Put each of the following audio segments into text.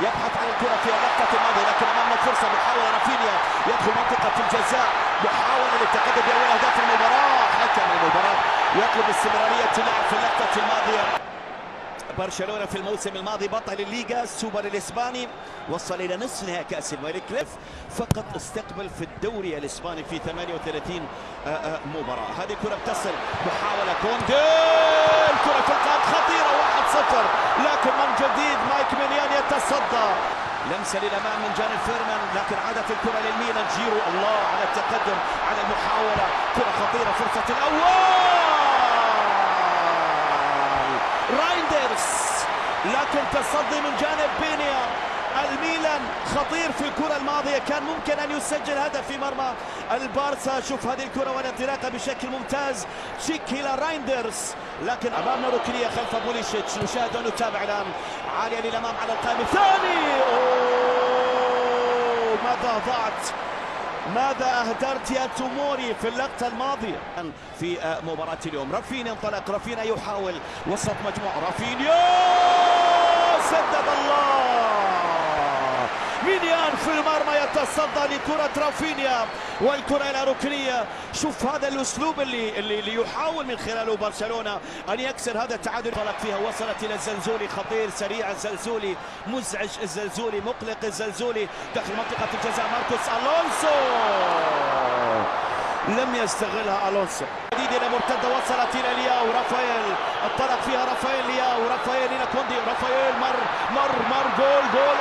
يبحث عن الكرة في اللقطة الماضية، لكن أمامنا فرصة. محاولة رافينيا يدخل منطقة الجزاء، محاولة للتقدم بأول أهداف المباراة. حكم المباراة يطلب استمرارية اللعب في اللقطة الماضية. برشلونة في الموسم الماضي بطل الليغا السوبر الإسباني، وصل إلى نصف نهائي كأس الملك. فقط استقبل في الدوري الإسباني في 38 مباراة. هذه كرة بتصل، محاولة كوندي، الكرة في القائم خطيرة 1-0، لكن من جديد مايك مينيان يتصدى. لمسة للأمام من جانب فيرمان، لكن عادت الكرة للميلان. جيرو الله على التقدم على المحاولة، كرة خطيرة، فرصة الأول رايندرز، لكن تصدي من جانب بينيا. الميلان خطير في الكرة الماضية، كان ممكن أن يسجل هدف في مرمى البارسا. شوف هذه الكرة والانطلاقة بشكل ممتاز، تشيك إلى رايندرز، لكن أمامنا ركنية خلف بوليشيتش. نشاهد ونتابع الآن، عالية للأمام على القائم الثاني. أوه، ماذا ضاعت، ماذا أهدرت يا توموري في اللقطة الماضية في مباراة اليوم. رافينيا انطلق، رافينيا يحاول وسط مجموعة، رافينيا سدد الله. مينيان في المرمى يتصدى لكرة رافينيا، والكرة إلى ركنية. شوف هذا الأسلوب اللي يحاول من خلاله برشلونة أن يكسر هذا التعادل. انطلق فيها، وصلت إلى الزلزولي، خطير سريع الزلزولي، مزعج الزلزولي، مقلق الزلزولي داخل منطقة الجزاء. ماركوس ألونسو لم يستغلها ألونسو. جديدة مرتدة، وصلت إلى لياو. رافائيل انطلق فيها، رافائيل لياو، رافائيل إلى كوندي، رافائيل مر جول.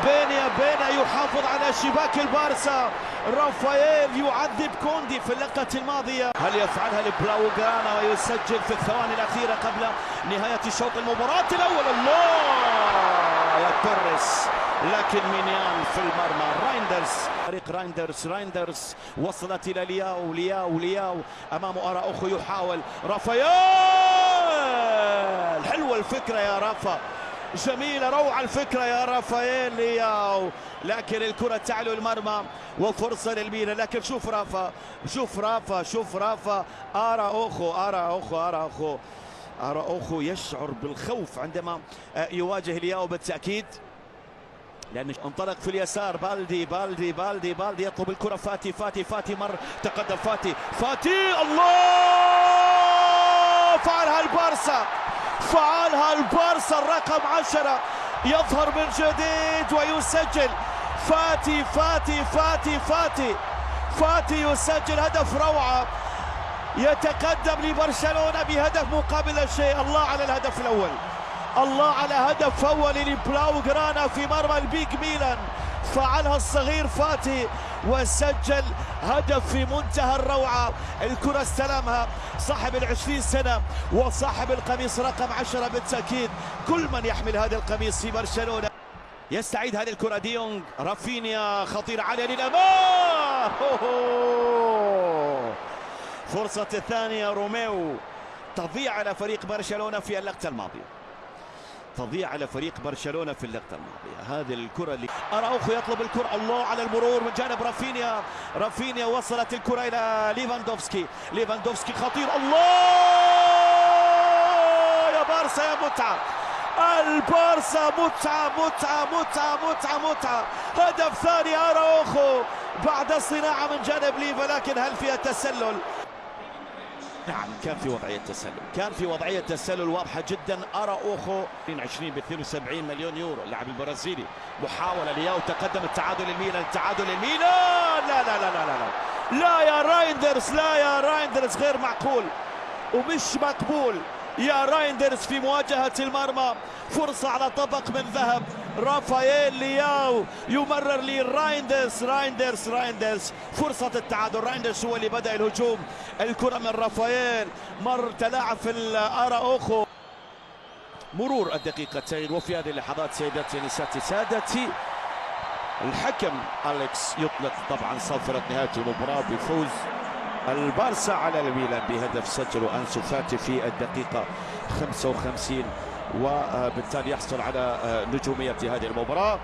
بينيا يحافظ على شباك البارسا. رافائيل يعذب كوندي في اللقطة الماضية. هل يفعلها لبلاوغرانا ويسجل في الثواني الأخيرة قبل نهاية شوط المباراة الأول؟ الله يا توريس، لكن مينيان في المرمى. رايندرز، رايندرز وصلت إلى لياو أمامه أراوخو يحاول. رافائيل، حلوة الفكرة يا رافا، جميلة، روعة الفكرة يا رافائيل لياو، لكن الكرة تعلو المرمى وفرصة للميلان. لكن شوف رافا أراوخو يشعر بالخوف عندما يواجه لياو بالتأكيد، لأنه انطلق في اليسار. بالدي يطلب الكرة. فاتي مر، تقدم فاتي الله، فعلها البارسا الرقم 10 يظهر من جديد ويسجل. فاتي يسجل هدف روعة، يتقدم لبرشلونة بهدف مقابل الشيء. الله على الهدف الأول، الله على هدف أول لبلاوغرانا في مرمى البيج ميلان. فعلها الصغير فاتي وسجل هدف في منتهى الروعة. الكرة استلمها صاحب 20 سنة وصاحب القميص رقم 10 بالتأكيد. كل من يحمل هذا القميص في برشلونة. يستعيد هذه الكرة ديونج. رافينيا خطيرة عالية للأمام. فرصة الثانية روميو تضيع على فريق برشلونة في اللقطة الماضية. هذه الكرة اللي أراوخو يطلب الكرة. الله على المرور من جانب رافينيا وصلت الكرة إلى ليفاندوفسكي خطير. الله يا بارسا يا متعة، البارسا متعة. هدف ثاني أراوخو بعد صناعة من جانب ليفا، لكن هل فيها تسلل؟ نعم، كان في وضعية تسلل واضحة جدا. أراوخو 20 ب 72 مليون يورو، اللاعب البرازيلي. محاولة لياو، تقدم. التعادل للميلان. لا يا رايندرز، غير معقول ومش مقبول يا رايندرز في مواجهة المرمى. فرصة على طبق من ذهب. رافائيل لياو يمرر لي رايندرز، فرصة التعادل. رايندرز هو اللي بدأ الهجوم. الكرة من رافائيل، تلاعب في أراوخو. مرور الدقيقتين، وفي هذه اللحظات سيداتي نساتي سادتي، الحكم أليكس يطلق طبعا صفرة نهاية المباراة بفوز البارسا على الميلان بهدف سجله أنسو فاتي في الدقيقة 55، وبالتالي يحصل على نجومية هذه المباراة.